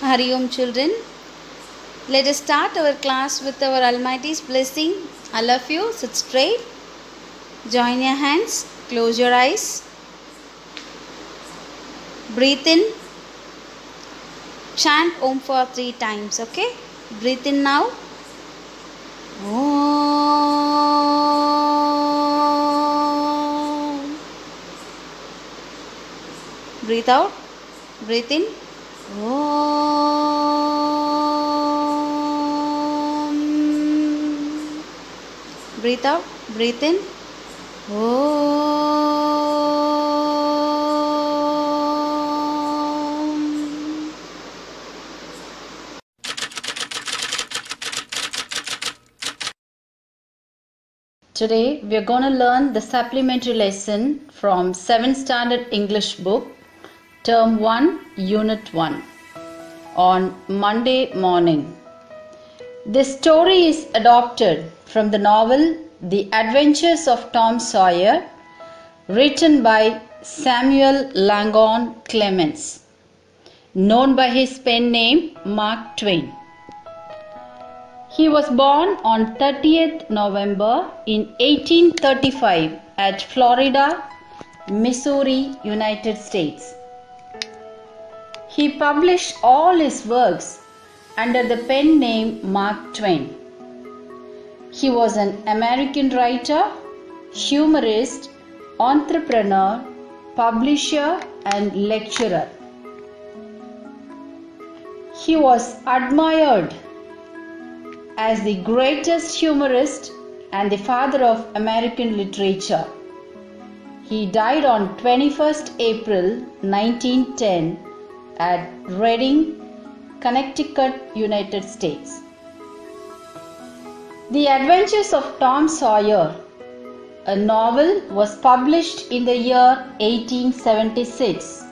Hari Om children. Let us start our class with our Almighty's blessing. I love you. Sit straight. Join your hands. Close your eyes. Breathe in. Chant Om for 3 times. Okay? Breathe in now. Om. Breathe out. Breathe in. Om. Breathe out. Breathe in. Om. Today we are going to learn the supplementary lesson from 7th Standard English book, Term 1, Unit 1, on Monday morning. This story is adopted from the novel The Adventures of Tom Sawyer, written by Samuel Langhorne Clemens, known by his pen name Mark Twain. He was born on 30th November in 1835 at Florida, Missouri, United States. He published all his works under the pen name Mark Twain. He was an American writer, humorist, entrepreneur, publisher, and lecturer. He was admired as the greatest humorist and the father of American literature. He died on 21st April 1910 at Reading, Connecticut, United States. The Adventures of Tom Sawyer, a novel, was published in the year 1876,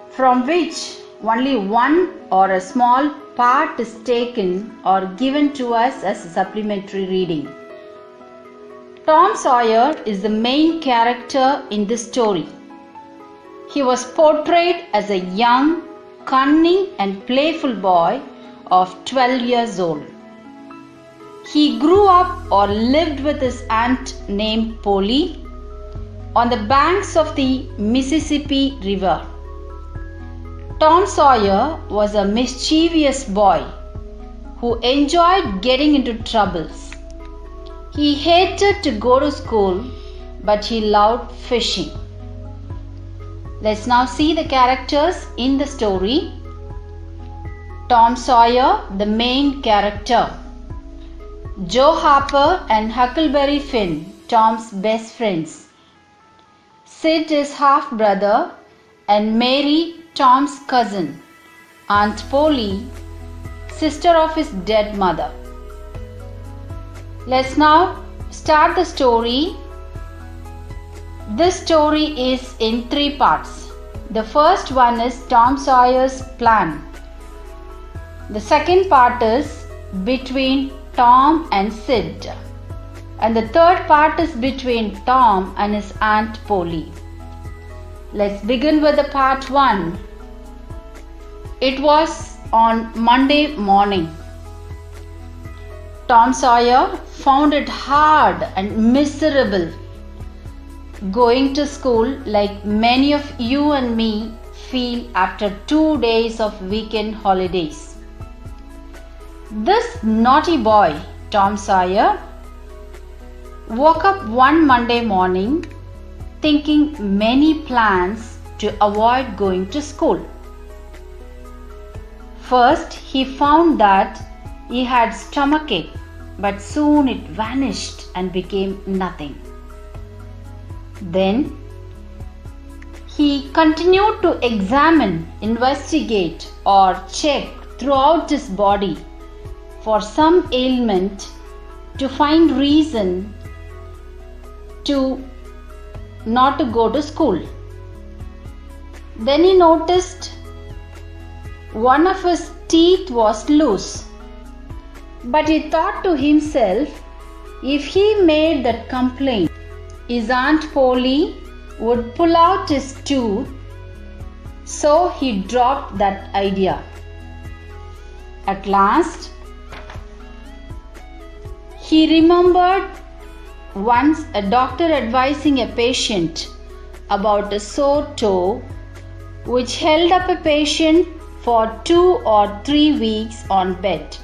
from which only one or a small part is taken or given to us as a supplementary reading. Tom Sawyer is the main character in this story. He was portrayed as a young, cunning and playful boy of 12 years old. He grew up or lived with his aunt named Polly on the banks of the Mississippi River. Tom Sawyer was a mischievous boy who enjoyed getting into troubles. He hated to go to school, but he loved fishing. Let's now see the characters in the story. Tom Sawyer, the main character. Joe Harper and Huckleberry Finn, Tom's best friends. Sid, his half-brother, and Mary, Tom's cousin. Aunt Polly, sister of his dead mother. Let's now start the story. This story is in 3 parts. The first one is Tom Sawyer's plan. The second part is between Tom and Sid. And the third part is between Tom and his Aunt Polly. Let's begin with the part 1. It was on Monday morning. Tom Sawyer found it hard and miserable going to school, like many of you and me feel after 2 days of weekend holidays. This naughty boy, Tom Sawyer, woke up one Monday morning thinking many plans to avoid going to school. First, he found that he had stomachache, but soon it vanished and became nothing. Then, he continued to examine, investigate, or check throughout his body for some ailment to find reason to not to go to school. Then he noticed one of his teeth was loose, but he thought to himself, if he made that complaint, his Aunt Polly would pull out his tooth so he dropped that idea. At last, he remembered once a doctor advising a patient about a sore toe which held up a patient for 2 or 3 weeks on bed.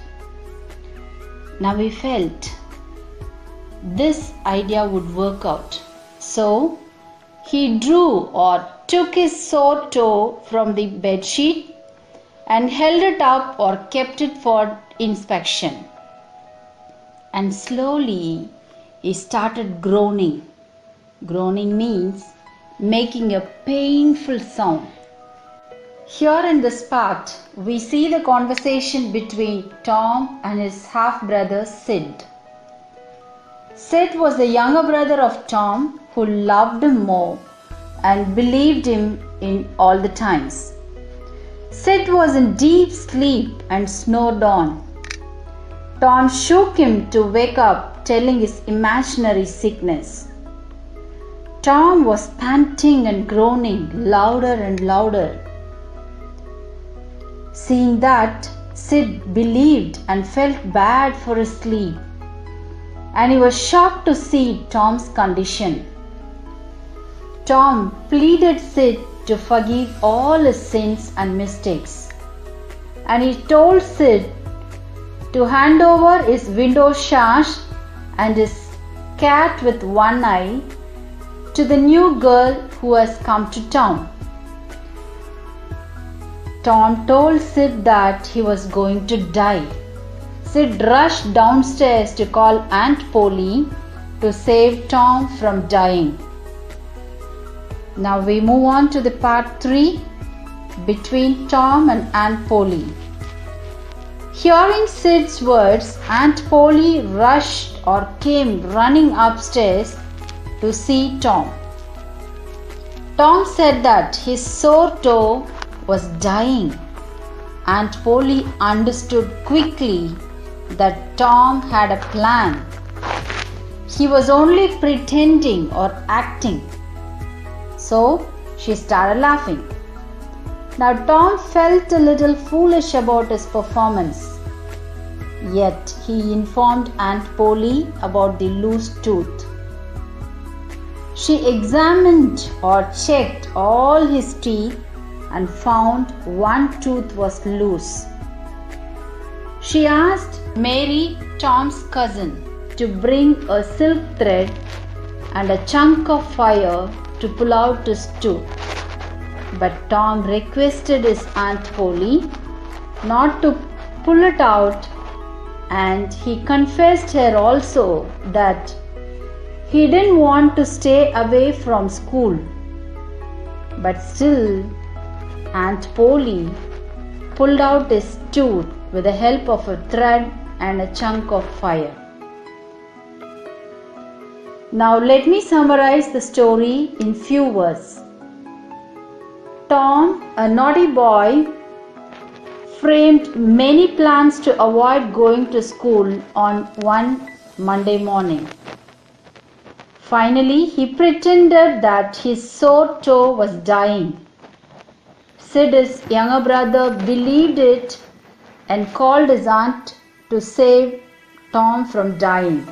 Now he felt this idea would work out. So he drew or took his sore toe from the bed sheet and held it up or kept it for inspection. And slowly he started groaning. Groaning means making a painful sound. Here in this part, we see the conversation between Tom and his half-brother Sid. Sid was the younger brother of Tom who loved him more and believed him in all the times. Sid was in deep sleep and snored on. Tom shook him to wake up, telling his imaginary sickness. Tom was panting and groaning louder and louder. Seeing that, Sid believed and felt bad for his sleep, and he was shocked to see Tom's condition. Tom pleaded Sid to forgive all his sins and mistakes, and he told Sid to hand over his window sash and his cat with one eye to the new girl who has come to town. Tom told Sid that he was going to die. Sid rushed downstairs to call Aunt Polly to save Tom from dying. Now we move on to the part 3 between Tom and Aunt Polly. Hearing Sid's words, Aunt Polly rushed or came running upstairs to see Tom. Tom said that his sore toe was dying. Aunt Polly understood quickly that Tom had a plan. He was only pretending or acting. So she started laughing. Now Tom felt a little foolish about his performance. Yet he informed Aunt Polly about the loose tooth. She examined or checked all his teeth and found one tooth was loose. She asked Mary, Tom's cousin, to bring a silk thread and a chunk of fire to pull out his tooth. But Tom requested his Aunt Polly not to pull it out, and he confessed her also that he didn't want to stay away from school. But still, Aunt Polly pulled out his tooth with the help of a thread and a chunk of fire. Now let me summarize the story in few words. Tom, a naughty boy, framed many plans to avoid going to school on one Monday morning. Finally, he pretended that his sore toe was dying. Sid, his younger brother, believed it and called his aunt to save Tom from dying.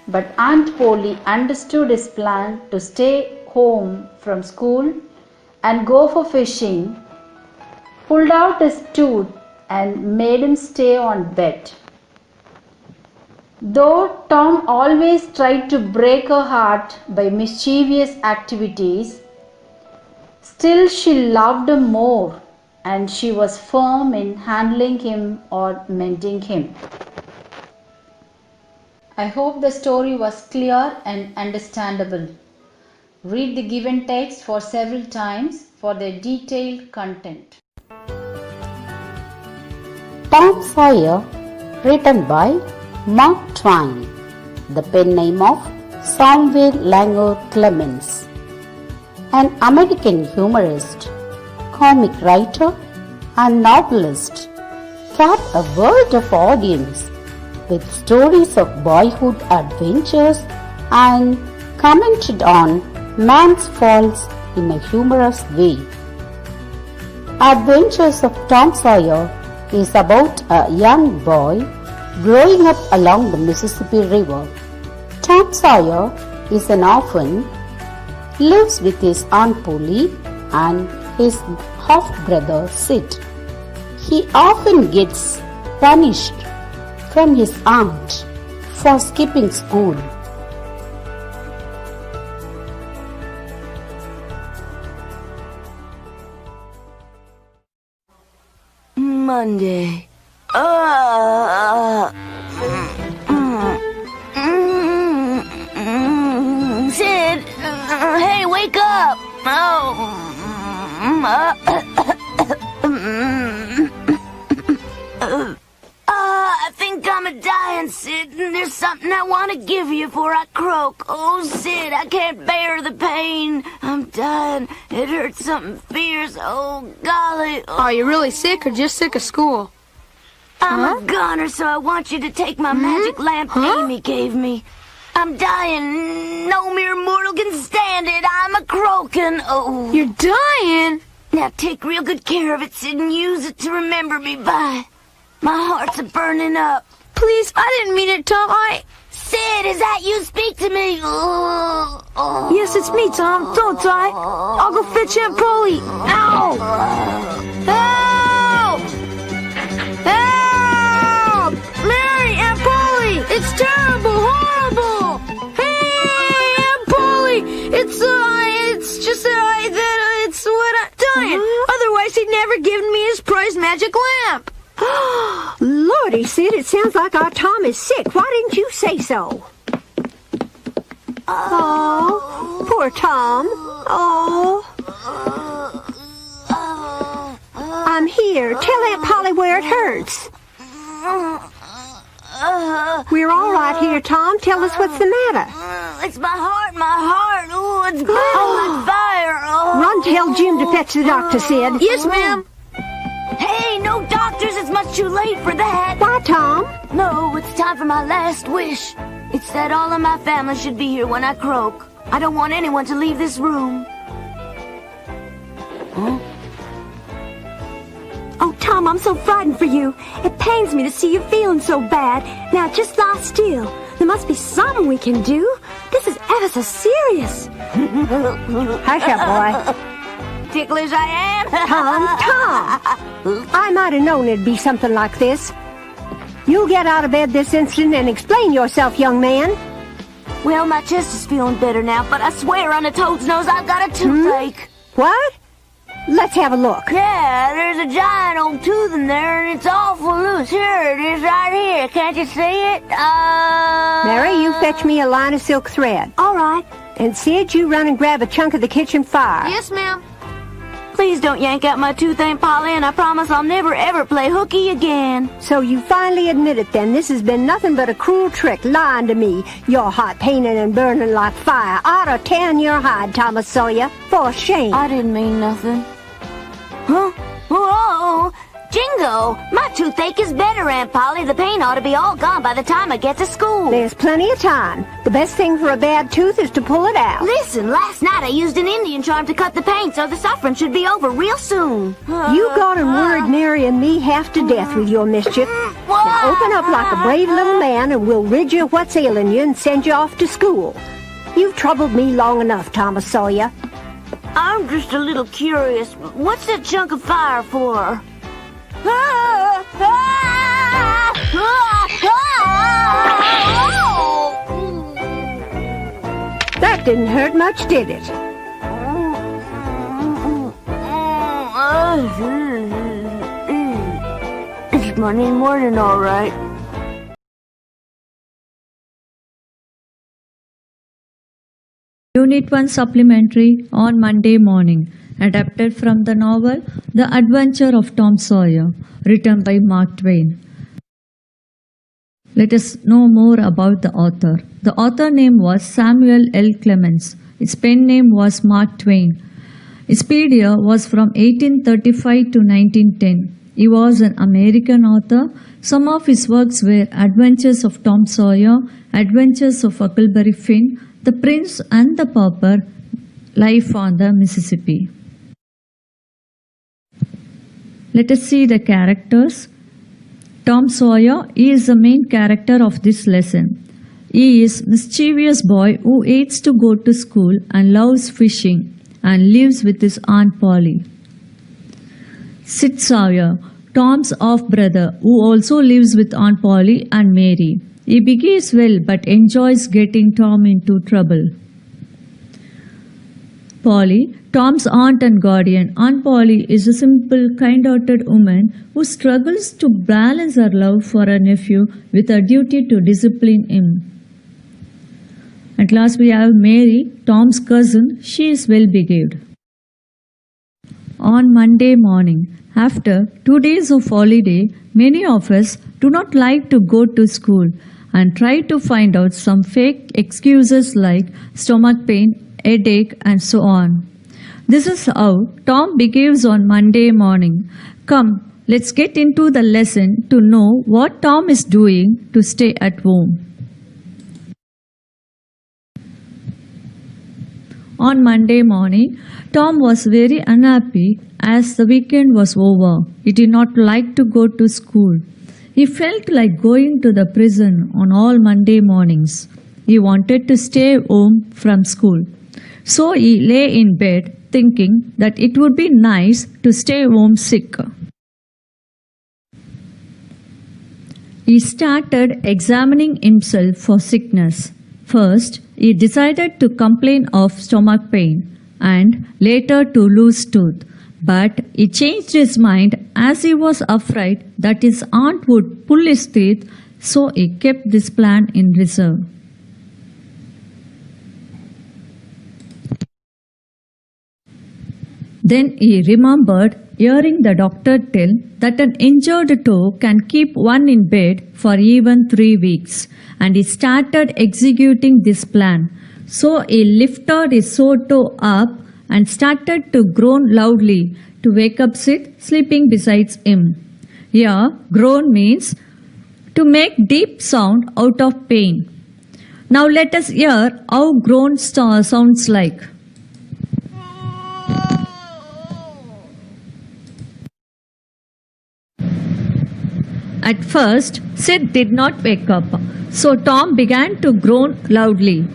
But Aunt Polly understood his plan to stay home from school and go for fishing, pulled out his tooth and made him stay on bed. Though Tom always tried to break her heart by mischievous activities, still she loved him more, and she was firm in handling him or mending him. I hope the story was clear and understandable. Read the given text for several times for the detailed content. Tom Sawyer, written by Mark Twain, the pen name of Samuel Langer Clemens, an American humorist, comic writer, and novelist, kept a world of audience with stories of boyhood adventures and commented on man's faults in a humorous way. Adventures of Tom Sawyer is about a young boy growing up along the Mississippi River. Tom Sawyer is an orphan, lives with his Aunt Polly and his half-brother Sid. He often gets punished from his aunt for skipping school. Monday. Sid, hey, wake up! I think I'm a-dying, Sid. There's something I want to give you before I croak. Oh, Sid, I can't bear the pain. I'm dying. It hurts something fierce. Oh, golly. Oh. Are you really sick or just sick of school? I'm a goner, so I want you to take my magic lamp Amy gave me. I'm dying. No mere mortal can stand it. I'm a-croaking. Oh. You're dying? Now take real good care of it, Sid, and use it to remember me by. My heart's a-burning up. Please, I didn't mean it, Tom. Sid, is that you? Speak to me. Yes, it's me, Tom. Don't die. I'll go fetch Aunt Polly. Ow! Help! Help! Mary, Aunt Polly! It's terrible, horrible! Hey, Aunt Polly! It's just that it's what I'm dying. Otherwise, he'd never given me his prized magic lamp. Lordy, Sid, it sounds like our Tom is sick. Why didn't you say so? Oh, poor Tom. Oh. I'm here. Tell Aunt Polly where it hurts. We're all right here, Tom. Tell us what's the matter. It's my heart. Oh, it's burning like fire. Oh. Run, tell Jim to fetch the doctor, Sid. Yes, ma'am. Hey, no doctors. It's much too late for that. Why, Tom? No, it's time for my last wish. It's that all of my family should be here when I croak. I don't want anyone to leave this room. Oh, Tom, I'm so frightened for you. It pains me to see you feeling so bad. Now, just lie still. There must be something we can do. This is ever so serious. Hush up, boy. Ticklish I am. Tom! I might have known it'd be something like this. You get out of bed this instant and explain yourself, young man. Well, my chest is feeling better now, but I swear on a toad's nose I've got a toothache. What? Let's have a look. Yeah, there's a giant old tooth in there, and it's awful loose. Here it is, right here. Can't you see it? Mary, you fetch me a line of silk thread. All right. And Sid, you run and grab a chunk of the kitchen fire. Yes, ma'am. Please don't yank out my tooth, Aunt Polly, and I promise I'll never ever play hooky again. So you finally admit it then. This has been nothing but a cruel trick, lying to me. Your heart paining and burning like fire. Ought to tan your hide, Thomas Sawyer. For shame. I didn't mean nothing. Huh? Whoa! Jingo! My toothache is better, Aunt Polly. The pain ought to be all gone by the time I get to school. There's plenty of time. The best thing for a bad tooth is to pull it out. Listen, last night I used an Indian charm to cut the pain, so the suffering should be over real soon. You got and worried Mary and me half to death with your mischief. Now open up like a brave little man and we'll rid you of what's ailing you and send you off to school. You've troubled me long enough, Thomas Sawyer. I'm just a little curious. What's that chunk of fire for? That didn't hurt much, did it? It's Monday morning, all right. Unit 1 Supplementary on Monday morning, adapted from the novel The Adventure of Tom Sawyer, written by Mark Twain. Let us know more about the author. The author name was Samuel L. Clemens. His pen name was Mark Twain. His period was from 1835 to 1910. He was an American author. Some of his works were Adventures of Tom Sawyer, Adventures of Huckleberry Finn, The Prince and the Pauper, Life on the Mississippi. Let us see the characters. Tom Sawyer is the main character of this lesson. He is a mischievous boy who hates to go to school and loves fishing and lives with his Aunt Polly. Sid Sawyer, Tom's half-brother, who also lives with Aunt Polly and Mary. He behaves well but enjoys getting Tom into trouble. Polly, Tom's aunt and guardian. Aunt Polly is a simple, kind-hearted woman who struggles to balance her love for her nephew with her duty to discipline him. At last we have Mary, Tom's cousin. She is well behaved. On Monday morning, after 2 days of holiday, many of us do not like to go to school and try to find out some fake excuses like stomach pain, headache, and so on. This is how Tom behaves on Monday morning. Come, let's get into the lesson to know what Tom is doing to stay at home. On Monday morning, Tom was very unhappy as the weekend was over. He did not like to go to school. He felt like going to the prison on all Monday mornings. He wanted to stay home from school. So he lay in bed thinking that it would be nice to stay home sick. He started examining himself for sickness. First, he decided to complain of stomach pain and later to lose tooth. But he changed his mind as he was afraid that his aunt would pull his teeth, so he kept this plan in reserve. Then he remembered hearing the doctor tell that an injured toe can keep one in bed for even 3 weeks, and he started executing this plan. So he lifted his sore toe up and started to groan loudly to wake up Sid sleeping beside him. Here, groan means to make deep sound out of pain. Now let us hear how groan sounds like. At first, Sid did not wake up, so Tom began to groan loudly.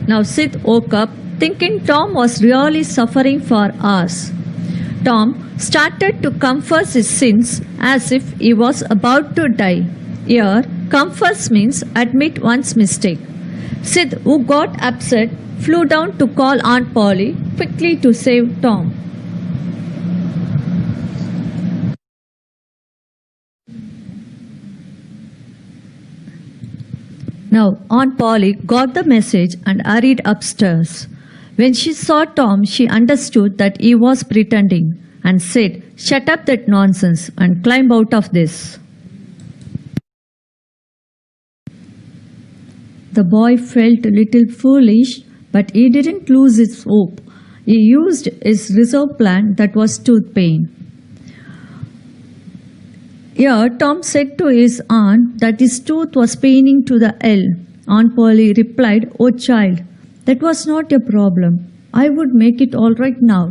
Now Sid woke up, thinking Tom was really suffering for hours. Tom started to confess his sins as if he was about to die. Here, confess means admit one's mistake. Sid, who got upset, flew down to call Aunt Polly quickly to save Tom. Now, Aunt Polly got the message and hurried upstairs. When she saw Tom, she understood that he was pretending and said, "Shut up that nonsense and climb out of this." The boy felt a little foolish, but he didn't lose his hope. He used his reserve plan, that was tooth pain. Here, Tom said to his aunt that his tooth was paining to the L. Aunt Polly replied, "Oh child, that was not a problem. I would make it all right now."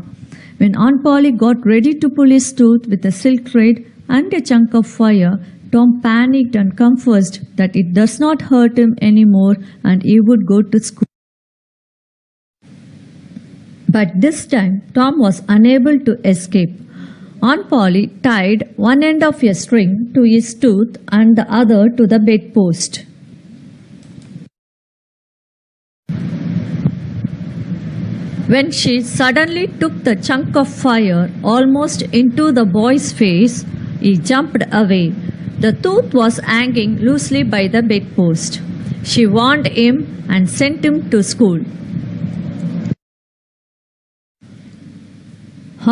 When Aunt Polly got ready to pull his tooth with a silk thread and a chunk of fire, Tom panicked and confessed that it does not hurt him anymore and he would go to school. But this time, Tom was unable to escape. Aunt Polly tied one end of a string to his tooth and the other to the bedpost. When she suddenly took the chunk of fire almost into the boy's face, he jumped away. The tooth was hanging loosely by the bedpost. She warned him and sent him to school.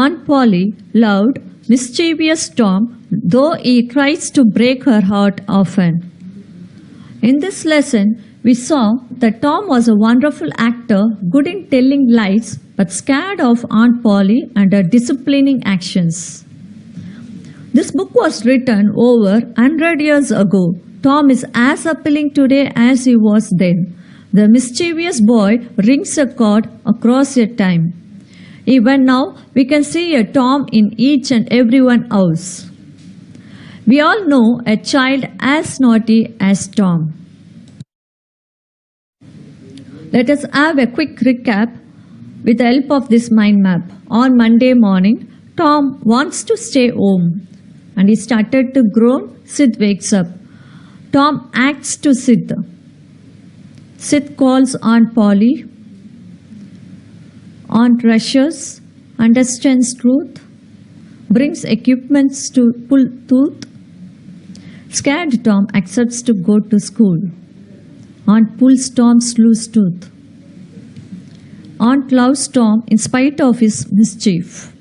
Aunt Polly loved mischievous Tom, though he tries to break her heart often. In this lesson, we saw that Tom was a wonderful actor, good in telling lies, but scared of Aunt Polly and her disciplining actions. This book was written over 100 years ago. Tom is as appealing today as he was then. The mischievous boy rings a chord across a time. Even now, we can see a Tom in each and everyone else. We all know a child as naughty as Tom. Let us have a quick recap with the help of this mind map. On Monday morning, Tom wants to stay home and he started to groan. Sid wakes up. Tom acts to Sid. Sid calls Aunt Polly. Aunt rushes, understands truth, brings equipments to pull tooth. Scared Tom accepts to go to school. Aunt pulls Tom's loose tooth. Aunt loves Tom in spite of his mischief.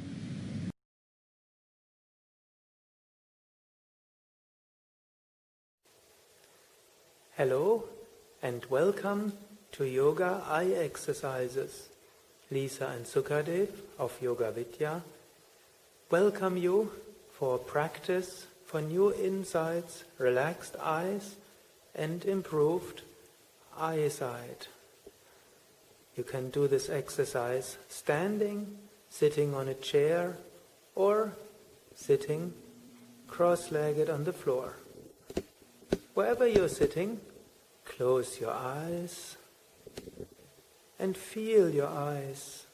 Hello and welcome to Yoga Eye Exercises. Lisa and Sukadev of Yoga Vidya welcome you for practice for new insights, relaxed eyes and improved eyesight. You can do this exercise standing, sitting on a chair or sitting cross-legged on the floor. Wherever you're sitting, close your eyes and feel your eyes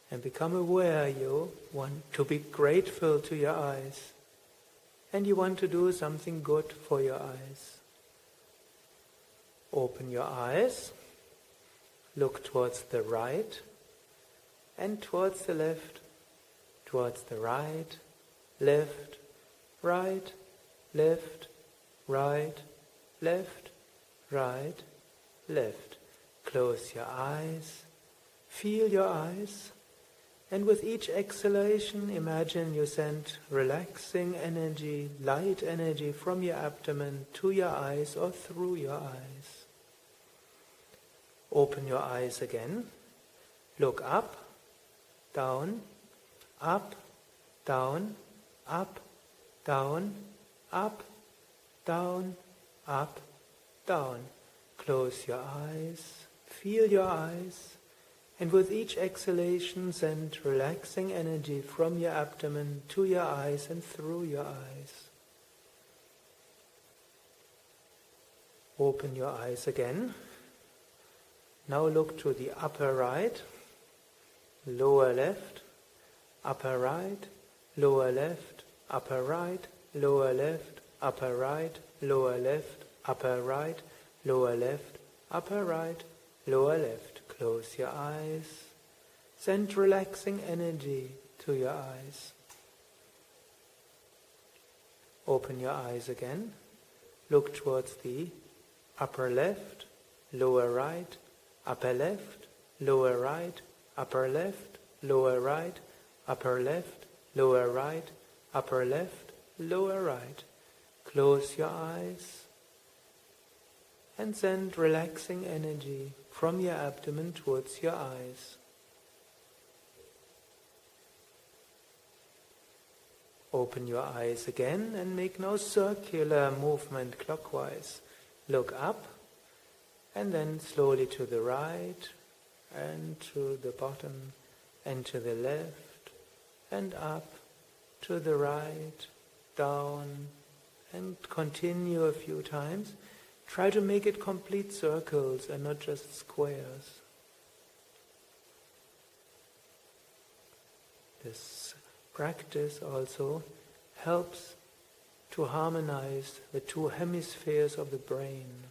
and become aware you want to be grateful to your eyes and you want to do something good for your eyes. Open your eyes, look towards the right and towards the left, towards the right, left, right, left, right, left, right, left. Close your eyes, feel your eyes, and with each exhalation imagine you send relaxing energy, light energy from your abdomen to your eyes or through your eyes. Open your eyes again, look up, down, up, down, up, down, up, down, up, down. Close your eyes, feel your eyes, and with each exhalation send relaxing energy from your abdomen to your eyes and through your eyes. Open your eyes again. Now look to the upper right, lower left, upper right, lower left, upper right, lower left, upper right, lower left, upper right, lower left, upper right, lower left. Close your eyes. Send relaxing energy to your eyes. Open your eyes again. Look towards the upper left, lower right, upper left, lower right, upper left, lower right, upper left, lower right, upper left, lower right. Close your eyes and send relaxing energy from your abdomen towards your eyes. Open your eyes again and make no circular movement clockwise. Look up and then slowly to the right and to the bottom and to the left and up to the right, down, and continue a few times. Try to make it complete circles and not just squares. This practice also helps to harmonize the two hemispheres of the brain.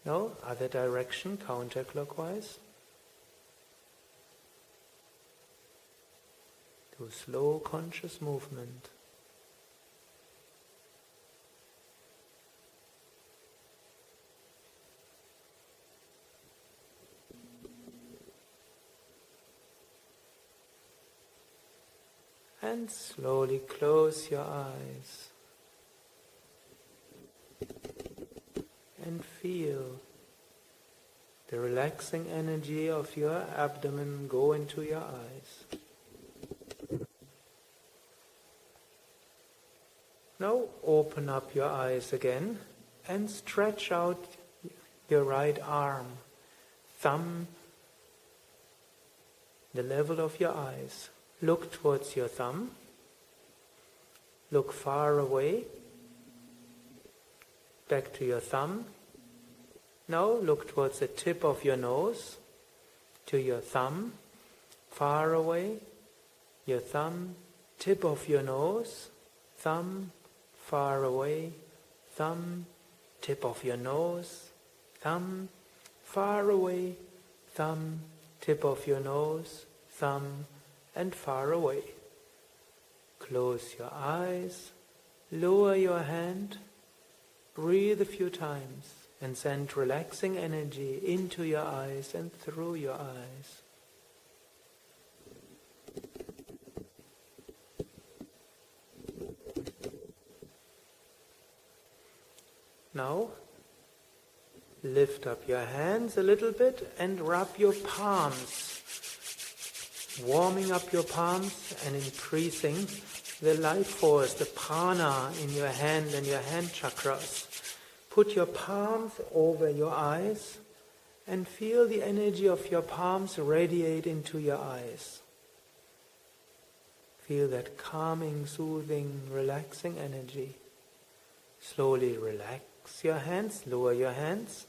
Now, other direction, counterclockwise. Do slow conscious movement. And slowly close your eyes and feel the relaxing energy of your abdomen go into your eyes. Now open up your eyes again and stretch out your right arm. thumb, the level of your eyes. Look towards your thumb. Look far away. Back to your thumb. Now look towards the tip of your nose, to your thumb, far away, your thumb, tip of your nose, thumb, far away, thumb, tip of your nose, thumb, far away, thumb, tip of your nose, thumb, and far away. Close your eyes, lower your hand, breathe a few times, and send relaxing energy into your eyes and through your eyes. Now, lift up your hands a little bit and rub your palms, warming up your palms and increasing the life force, the prana in your hand and your hand chakras. Put your palms over your eyes and feel the energy of your palms radiate into your eyes. Feel that calming, soothing, relaxing energy. Slowly relax your hands, lower your hands.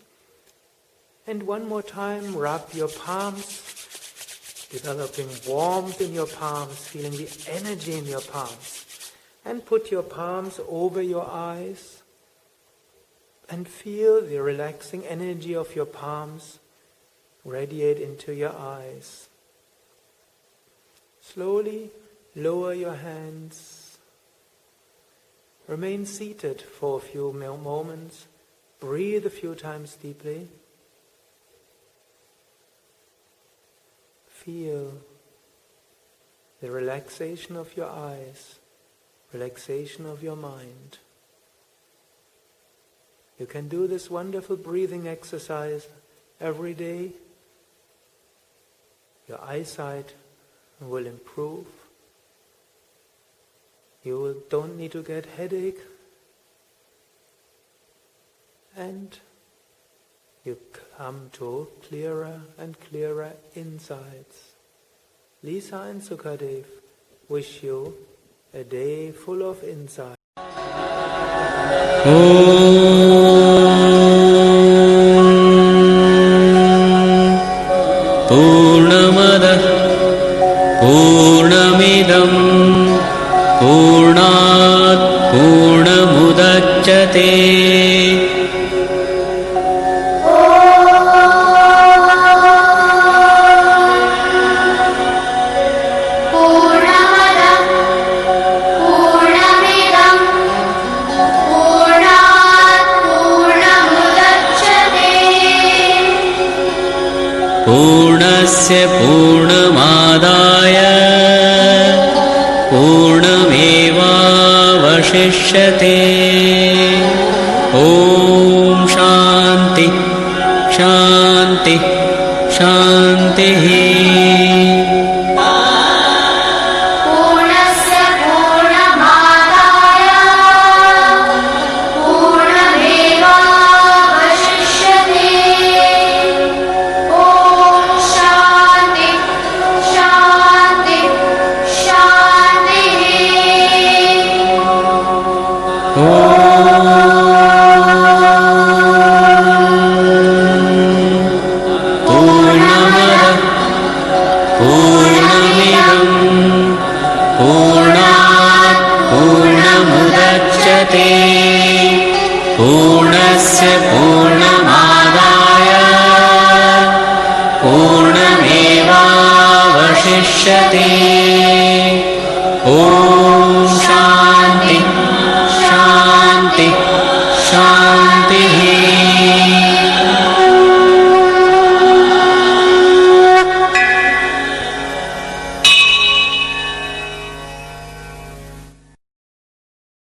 And one more time, rub your palms, developing warmth in your palms, feeling the energy in your palms. And put your palms over your eyes and feel the relaxing energy of your palms radiate into your eyes. Slowly lower your hands. Remain seated for a few moments. Breathe a few times deeply. Feel the relaxation of your eyes, relaxation of your mind. You can do this wonderful breathing exercise every day. Your eyesight will improve. You don't need to get headache. And you come to clearer and clearer insights. Lisa and Sukadev wish you a day full of insight. Purnamada Purnamidam Purnat Purnamudachyate पूर्णस्य पूर्णमादाय पूर्णमेवावशिष्यते ॐ शान्ति शान्ति शान्तिः पूर्णस्य पूर्णमादाय पूर्णमेवावशिष्यते ॐ